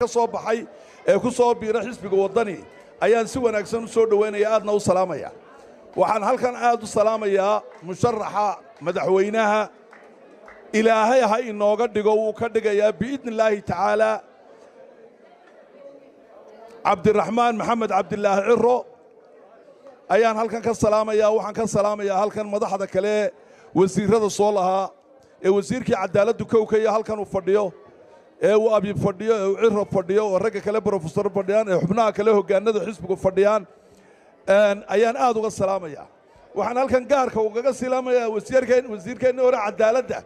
ka soo baxay ee ku soo biira xisbiga wadani ayaan si wanaagsan u soo dhaweynaya aadna u salaamaya waxaan halkan aad u salaamayaa musharaxa madaxweynaha ilaahay ha inooga dhigo uu ka dhigayaa biidnillaahi tacaala cabdiraxmaan maxamed cabdilaahi ciro ayaan halkan ka salaamayaa waxaan ka salaamayaa halkan madaxda kale wasiirada soo lahaa ee wasiirkii cadaaladdu kowka iyo halkan uu fadhiyo ee uu abiib fadhiyo ee uu ciro fadhiyo oo ragga kale professor fadhiyaan ee xubnaha kale hoggaanada xisbigu fadhiyaan ayaan aad uga salaamayaa waxaan halkan gaarka ugaga salaamayaa wasiirkeenna hore cadaaladda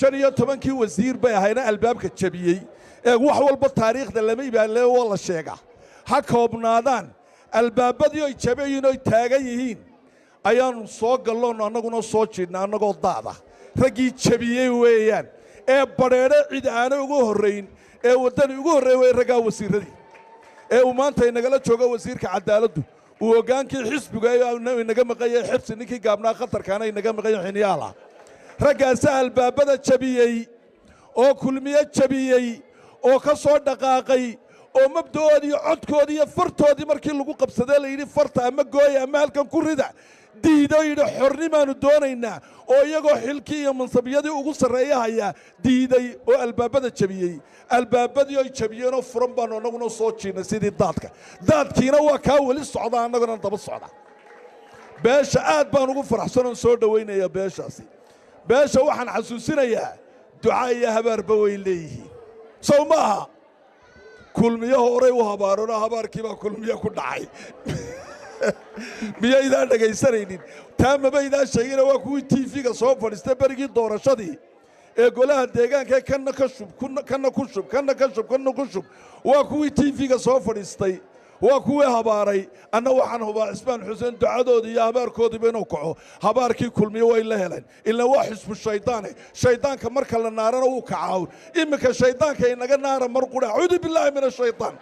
15 wasiir bay ahayna albaabka jabiyey ee wax walba taariikhda lama ibaalee oo la sheegaa ha koobnaadaan albaabadii ay jabayeen oo taagan yihiin ayaanu soo galloon annaguna soo jiidna annagoo daada raggii jabiyey weeyaan ee badheedhe cid aanay ugu horrayn ee waddani ugu horreey way raggaa wasiirradii ee uu maanta inagala joogo wasiirka cadaaladdu uu hoggaankii xisbiga inaga maqanyay xibsi ninkii gaabnaa khatarkaana inaga maqanyo xiniyaala raggaasaa albaabada jabiyey oo kulmiye jabiyey oo ka soo dhaqaaqay oo mabda'oodii codkoodii iyo fartoodii markii lagu qabsadee la yidhi farta ama gooya ama halkan ku rida diido yidhi xornimaanu doonaynaa oo iyagoo xilkii iyo mansabiyadii ugu sarreeya hayaa diiday oo albaabada jabiyey albaabadii ay jabiyeenoo furan baanu annaguna soo jiidnay sidii daadkiina waa kaa weli socda annaguna daba socda beesha aad baan ugu faraxsanoon soo dhowaynayaa beeshaasi beesha waxaan xasuusinayaa duca iyo habaarba way leeyihiin sow maaha kulmiyo horey u habaarona habaarkii baa kulmiyo ku dhacay miyaydaan dhegaysanaynin taa mabaydaan sheegina waa kuwii tv-ga soo fadhiistay berigii doorashadii ee golaha deegaanka kanna ka shub kanna ku shub kanna ka shub kanna ku shub waa kuwii tv-ga soo fadhiistay waa kuwii habaaray anna waxaan hubaa cismaan xuseen ducadoodii iyo habaarkoodiiba inuu kaco habaarkii kulmiyo way la heleen ilaa waa xisbu shaydaane shaydaanka marka la naarana wuu kacaaw iminka shaydaanka inaga naara mar qura acuudu billaahi min ashaytaan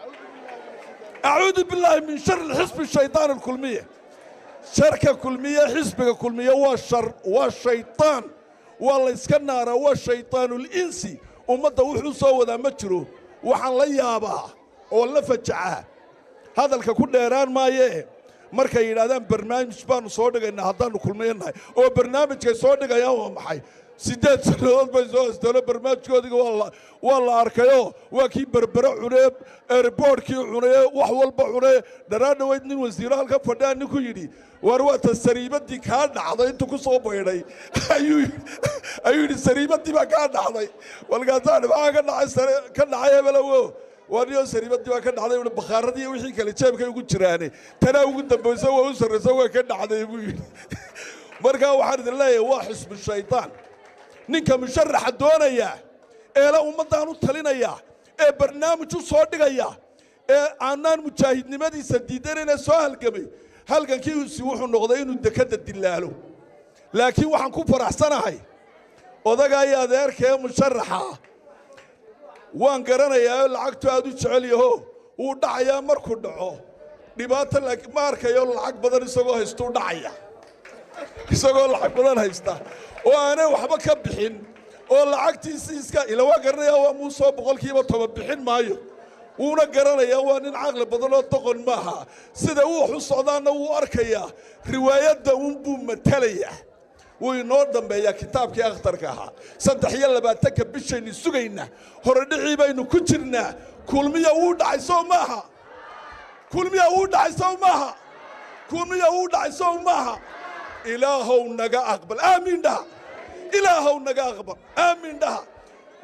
أعوذ بالله من شر الحزب الشيطان الكلمية شركة كلمية حزب كلمية والشر والشيطان والله إسكنارا والشيطان الإنسي ومدى وحوصه وذا مجره وحن ليابها ولا فجعها هذا الكل إيران ما يه marka yiraahdaan barnaamij baan soo dhigayna hadaan kulmeeynahay oo barnaamijka soo dhigaya waa maxay 8 sanadood bay soo astalo barnaamijkoodiga waa la arkayo waa kii berbera cunay airportkii cunay wax walba cunay daraadweyd nin wasiir halka fadhiya nin ku yiri war waa tasriibadii ka dhacday inta ku soo baydhay ayuu sariibadii ba ka dhacday walgaasaan waxa ka dhacay hebelawo وأنا سريبت دوا كان عليه من بخاردي وحي كله شاب كي يقول جراني تنا يقول دبوسه وأسر سوى كان عليه يقول مركا واحد الله واحس بالشيطان نك مشرح الدنيا يا إلا ومضى نطلنا يا برنامج صادق يا أنا مشاهد نمدي سديدنا سهل كمي هل كان كيو سوح النقدين ودكتة الدلالو لكن وحن كفر أحسن هاي وذا جاي هذا كي مشرحه وان قرنايا lacagtu aad u jecel yaho uu dhacaya markuu dhaco dhibaato laakiin markayo lacag badan isagoo haysto dhacaya isagoo lacag badan haysta oo aanay waxba ka bixin oo lacagtiisa iska ila waa garanaya waa muuso 10% bixin maayo uuna garanaya waa nin aqal badan oo toqon maaha sida uu xusoodaana uu arkaya riwaayada uu buu matalaya وينور دمبيا كتاب كي أخطر كها صدق يلا باتك بيشين سجينا هردعي بينو كترنا كل مية ود عيسو معها كل مية ود عيسو معها كل مية ود عيسو معها إلهو نجا أقبل آمين ده إلهو نجا أقبل آمين ده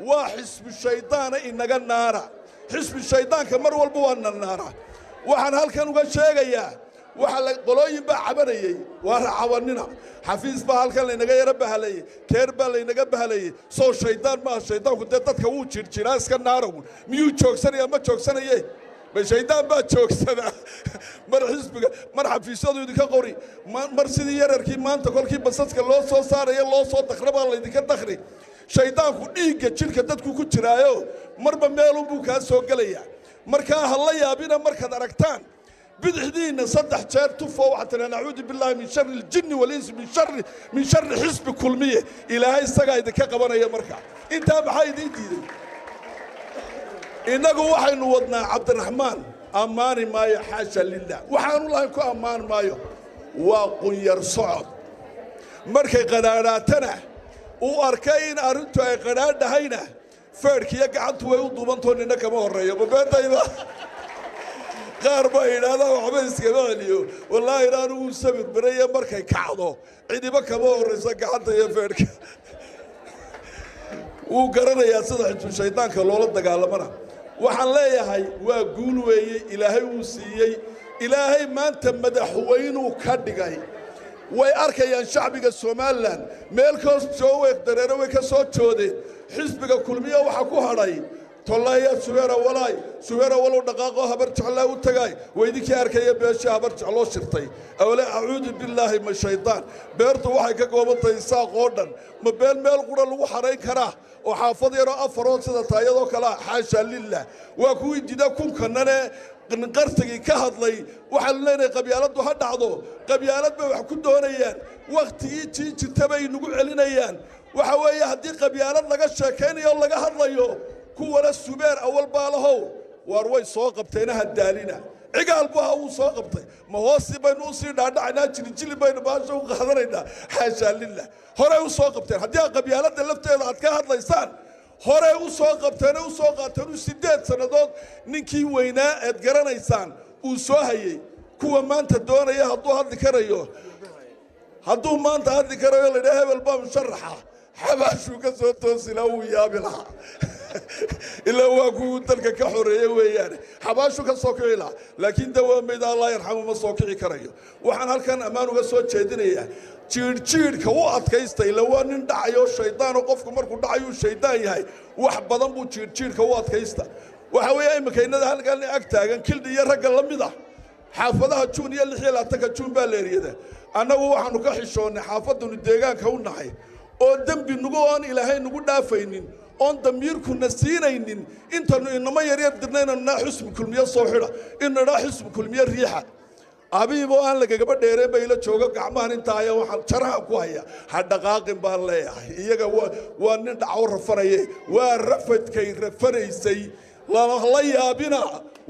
وحسب الشيطان إن نجا النار حسب الشيطان كمر والبوان النار وحن هل كانوا شيء وحلا قلوي بعبري ورعوننا حفيظ بهالكن لنجا يربها لي كربا لنجا بهالي صو شيطان ما شيطان كنت تتكوّن شراس كنارو ميو شوكسنا يا ما شوكسنا يه بشيطان ما شوكسنا مر حزب مر حفيظ هذا يدك قوري مر سيدي يركي ما أنت كل كي بسات كلا صو صار يا الله صو تخرب الله يدك تخري شيطان كنيك شركة تتكو كشرايو مر بميلو بوكاس سوكليا مر كهلا يا بينا مر كدركتان بدحدينا صدح شر تفوا حتى نعوذ بالله من شر الجن والإنس من شر حزب كلمية إلى هاي السجايد كقبنا يا مركع أنت بحايد إنتي inagu waxaynu wadnaa cabdiraxmaan ammaani maayo xaasha lillah waxaanu lahayn ku ammaan maayo waa qunyar socod markay qadhaadhaatana uu arkay in arrintu ay qadhaadhahayna feerkiiyo gacantu way u duubantoo nina kama horreeyo mabeentayda qaar baa yidhaahdaa waxba iskama celiyo wallaahi inaanu uu sabir baraye markay kacdo cidiba kama horrayso gacanta iyo feerhka wuu garanayaa sida xisbu shaydaanka loola dagaalamana waxaan leeyahay waa guul weeye ilaahay uu siiyey ilaahay maanta madaxweynuu ka dhigay way arkayaan shacbiga Soomaaliland meel kastoo way dareero way ka soo joodeen xisbiga kulmiye waxa ku hadhay tolaya suweera walow dhaqaaqo habar jeclaa u tagay weydikii arkaya beesha habar jecloo shirtay awla a'uudu billahi min shaytaan beertu waxay ka goobantay saaq oo dhan ma beel meel qura lagu xarayn karaa oo xaafad yaro afarood sida taayadoo kala xaasha lillah waa kuwii dida kunkanane qartagii ka hadlay waxa leenahay qabyaaladu ha dhacdo qabyaalad bay wax ku doonayaan waqtigii jirtabay nagu celinayaan waxa weeye haddii qabyaalad laga sheekaynayo laga hadlayo kuwana subeer awal baalahow war way soo qabteena hadaalina cigaal baa uu soo qabtay ma hoosi baynu u sii dhaadhacaynaa jilijili baynu baasha u qaadanaynaa xaasha lillah hore u soo qabteen haddii qabyaalada lafteeda aad ka hadlaysaan hore u soo qabteen u soo qaateen 8 sanadood ninkii weynaa aad garanaysaan uu soo hayay kuwa maanta doonaya hadduu maanta hadli karayo la yidhaha hebel baa musharaxa xabaashuu ka soo toosila uu yaabi lahaa ilaa waa kuwii dalka ka xoreeyey weeyaane xabaashu ka soo kici lahaa laakiin dawaamayda allah yarxamu ma soo kici karayo waxaan halkan ammaan uga soo jeedinayaa jiirka u adkaysta ila waa nin dhacayo shaydaan oo qofku markuu dhacayo shaydaan yahay wax badan buu jiirka u adkaysta waxa weeye imikaynada halkan ag taagan kildhi iyo ragga la mid ah xaafadaha juun iyo 26 juun baa leeriyada annagu waxaanu ka xishoonnay xaafadunu deegaanka u nahay oo dambi nugu oon ilaahay nugu dhaafaynin oon damiirkuna siinaynin intanu inama yaryar dirnayna na xisbi kulmiye soo xidha inana xisbi kulmiye riixa abiibo aan lagagaba dheereen bay la jooga gacmahan inta ayaa waxaan jaraha ku haya ha dhaqaaqin baan leeyahay iyaga waa nin dhaco rafanaye waa rafadkay rafanaysay la yaabina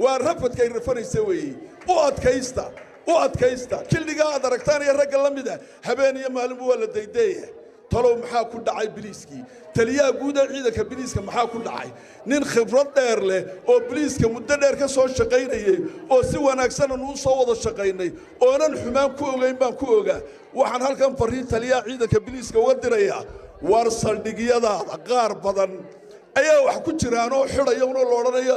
waa rafadkay rafanaysay weeye u adkaysta kildhiga aad aragtaan iyo ragga la mid ah habeen iyo maalin waa la daydeeya talow maxaa ku dhacay biliiskii taliyaha guud ee ciidanka biliiska maxaa ku dhacay nin khibrad dheer leh oo biliiska muddo dheer ka soo shaqaynayay oo si wanaagsan uu soo wada shaqaynay oonan xumaan ku ogeyn baan ku ogaa waxaan halkan fariin taliyaha ciidanka biliiska uga dirayaa war saldhigyadaada qaar badan ayaa wax ku jiraan oo xidhaya una loodhanayo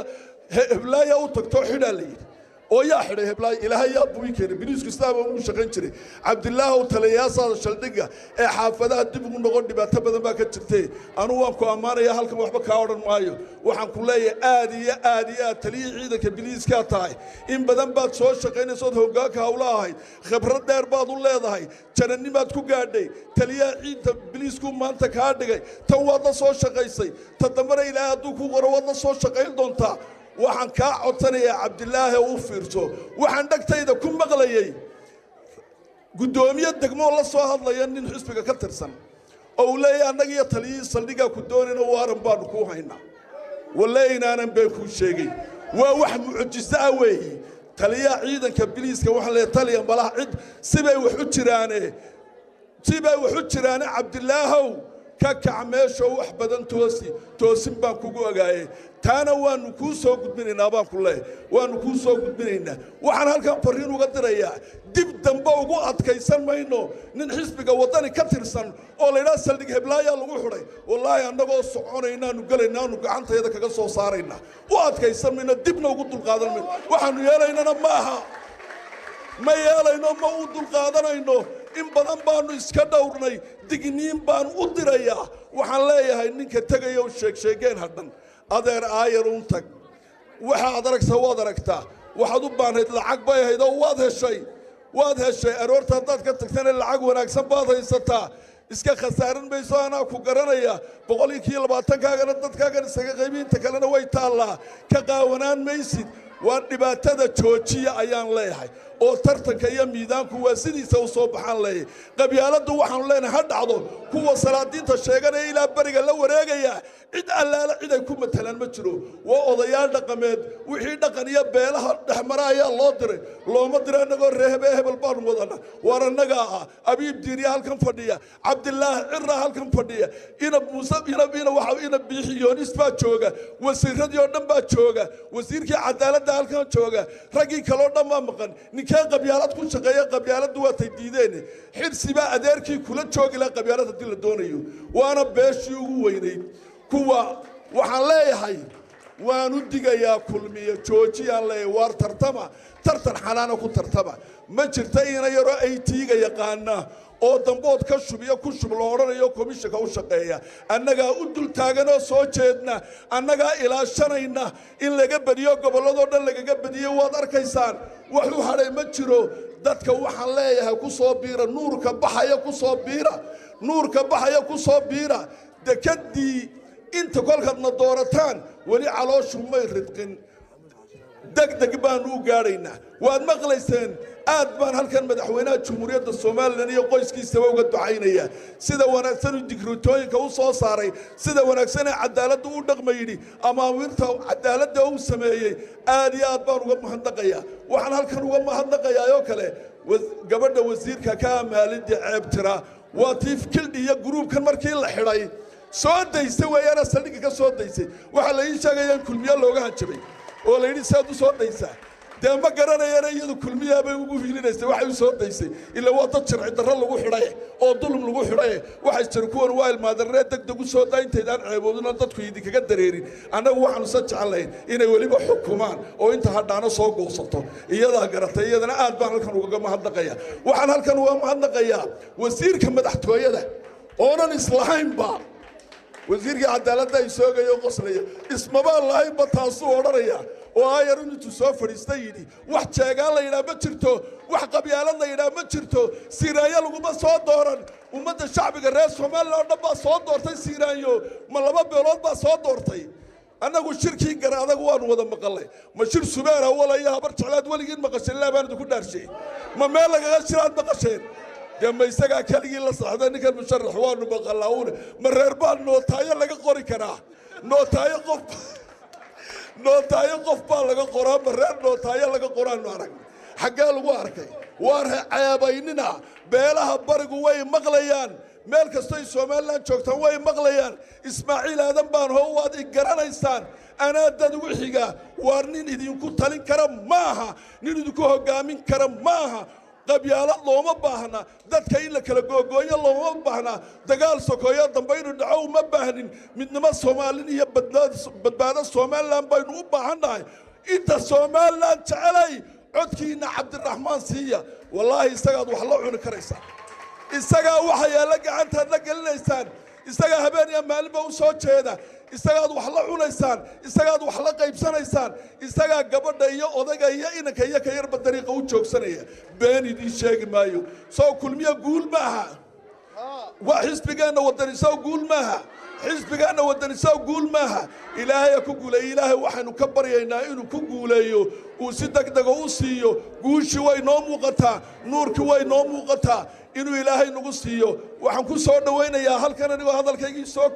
heblaaya u tagto xidhaa la yidhi oo yaa xidhay heblaay ilaahay yaa buu keenay biliisku islaam uu shaqayn jiray cabdilaahi taliyaasada shaldhiga ee xaafadaha dib ugu noqon dhibaato badan baa ka jirtay anu waan ku amaanaya halkan waxba ka oran maayo waxaan ku leeyahay aad iyo taliye ciidanka biliiska tahay in badan baad soo shaqaynayso hoggaanka hawlaha khibrad dheer baad u leedahay jananimaad ku gaadhay taliye ciidanka biliisku maanta ka dhigay tan waad la soo shaqaysay tadamara ilaahay hadduu ku qoro waad la soo shaqayn doontaa waxaan ka codsanayaa cabdilaahi uu fiirso waxaan dhagtayda ku maqlayay gudoomiye degmo la soo hadlaya nin xisbiga ka tirsan oo uu leeyahay annaga iyo taliyii saldhiga ku doonayna waaran baanu ku haynaa walaaynaanan been ku sheegay waa wax mucjiso ah weeye taliyaha ciidanka biliiska waxa la taliya malaha cid sibay wax u jiraane cabdilaahow ka kacmeesho wax badan toosin baan kugu ogaayay taana waanu ku soo gudbinaynaa baan ku leeyahay waanu ku soo gudbinaynaa waxaan halkan fariin uga dirayaa dib dambe ugu adkaysan mayno nin xisbiga wadani ka tirsan oo la yiraahdo saldhig heblaaya lagu xidhay wallaahi annagoo soconaynaanu galaynaanu gacantayda kaga soo saaraynaa u adkaysan mayno dibna ugu dulqaadan mayno waxaanu yeelaynana maaha ma yeelayno ma u dulqaadanayno in badan baanu iska dhowrnay digniin baan u dirayaa waxaan leeyahay ninka tagayo sheegeen hadhan adeer aayar un tag waxa aad aragtaa waxaad u baahnayd lacag bay ahayd oo waad heshay aroorta haddaad ka tagtana lacag wanaagsan baad haysataa iska khasaaran mayso anaa ku garanaya 120 kaagana dadkaagan isaga qaybiinta kalena way taallaa ka qaawanaan maysid ودباتة جوجية أيام ليه oo tartanka iyo miidaanku waa sidiisa u soo baxan leeyahay qabyaaladu waxaan leenahay had dhacdo kuwa salaadiinta sheeganaya ilaa bariga la wareegaya cid allaala cid ay ku matalaan ma jiro waa odayaal dhaqameed wixii dhaqan iyo beelaha dhaxmaraya loo diray looma diray anagoo reebe hebel baan wadana war anaga abiib diiriya halkan fadhiya cabdillah cirra halkan fadhiya ina muuse ina waxa ina biixiyoonis baa jooga wasiiradii oo dhan baa jooga wasiirkii cadaaladda halkan jooga ragii kale oo dhan ma maqan كان قبيلات كل شقية قبيلات دوات الديدين حرسي بقى أداركي كل شوق إلى قبيلات الدين الدونيو وأنا بيشيو ويني كوا وحلاي هاي ونديجا يا كل مية شوشي على وار ترتر حلانا كل ترتبا ما شرتين يرى أي تيجا يقانا oo dambood ka shubiyo ku shub loo oranayo komishanka u shaqeeya annaga u dul taagano soo jeedna annaga ilaashanayna in laga badiyo gobolada dhan laga badiyo waad arkaysaan wuxuu haray ma jiro dadka waxaan leeyahay ku soo biira nuurka baxaya ku soo biira nuurka baxaya ku soo biira dekadii inta kolkadna doorataan wali calooshu may ridqin degdeg baan u gaaraynaa waad maqlayseen aad baan halkan madaxweynaha jamhuuriyadda Soomaaliland iyo qoyskiisa uga ducaynaya sida wanaagsan u dikrutooyinka u soo saaray sida wanaagsan cadaaladda u dhaqmayay ama wirta cadaaladda uu sameeyay aad iyo aad baan uga mahadnaqayaa waxaan halkan uga mahadnaqayaa oo kale gabadha wasiirka ka maaliyadda ceebtira waa tiif kildhi iyo groupkan markii la xiray soo daysay weeyana saldhigga ka soo daysay waxa la ii sheegay kulmiye looga hanjabay oo la yiri saad u soo daysaa de ma garanayaan iyadu kulmiye bay ugu fiilinaysaa waxay u soo daysay ila waa dad sharci darro lagu xiray oo dulum lagu xiray waxay jir kuwan waa ilmaadareed degdeg u soo daynteedaan ceebooduna dadku idin kaga dareerin anagu waxaanu sajacalayn inay waliba xukumaan oo inta hadhaana soo goosato iyada garatay iyadana aad baan halkan uga mahadnaqayaa waxaan halkan uga mahadnaqayaa wasiirka madaxtooyada oonan islahaynba wasiirka cadaaladda ay soogayo qoslaya ismaba lahayn ba taasoo oranaya oo ayar intuu soo fariistay yidi wax jeegaan la yiraahdo ma jirto wax qabyaalad la yiraahdo ma jirto Siiraayo laguma soo dooran ummadda shacbiga reer Soomaaliland oo dhan baa soo doortay Siiraayo ma laba beelood baa soo doortay annagu shirkii gar adag waan wada maqalay ma shir subeera walaya habar jeclaad waligiin maqashay laabaan ku dhaarshay ma meel lagaga shiraad maqasheen جمع يسقى كلي الله صحدا نك المشرح وانو بقلاون مرربان نوتايا لقى قري كنا نوتايا قف بالغ قران مرر نوتايا لقى قران نارك حقا الواركي واره عيابيننا بيلها برق وين مغليان مeel kasto Soomaaliland joogtaan way maqlayaan Ismaaciil Aadan baan hoowaad igaraanaysaan ana dad wixiga warnin idinku talin kara maaha nin idinku hogaamin kara maaha qabyaalad looma baahna dadka in la kala googooyo looma baahna dagaal sokoyo dambaynu dhacow ma baahnin midnimo Soomaaliland iyo badbaado Soomaaliland baynu u baahanahay inta Soomaaliland jeclay codkiina Cabdiraxmaan Siiya wallahi isagaad wax la cuni karaysaa isaga waxa yaala gacantaad la gelinaysaan isaga habeen iyo maalinba u soo jeeda isagaad wax la cunaysaan isagaad wax la qaybsanaysaan isaga gabadha iyo odaga iyo inanka iyo ka yarba dariiqa u joogsanaya been idin sheegi maayo soo kulmiye guul maaha waa xisbigeena wadaniso guul maaha xisbigeena wadaniso guul maaha ilaahay ku guulay ilaahay waxaanu ka baryaynaa inuu ku guuleeyo uu si degdeg u siiyo guushi way noo muuqataa nuurki way noo muuqataa inuu ilaahay nagu siiyo waxaan ku soo dhaweynayaa halkan anigoo hadalkaygii soo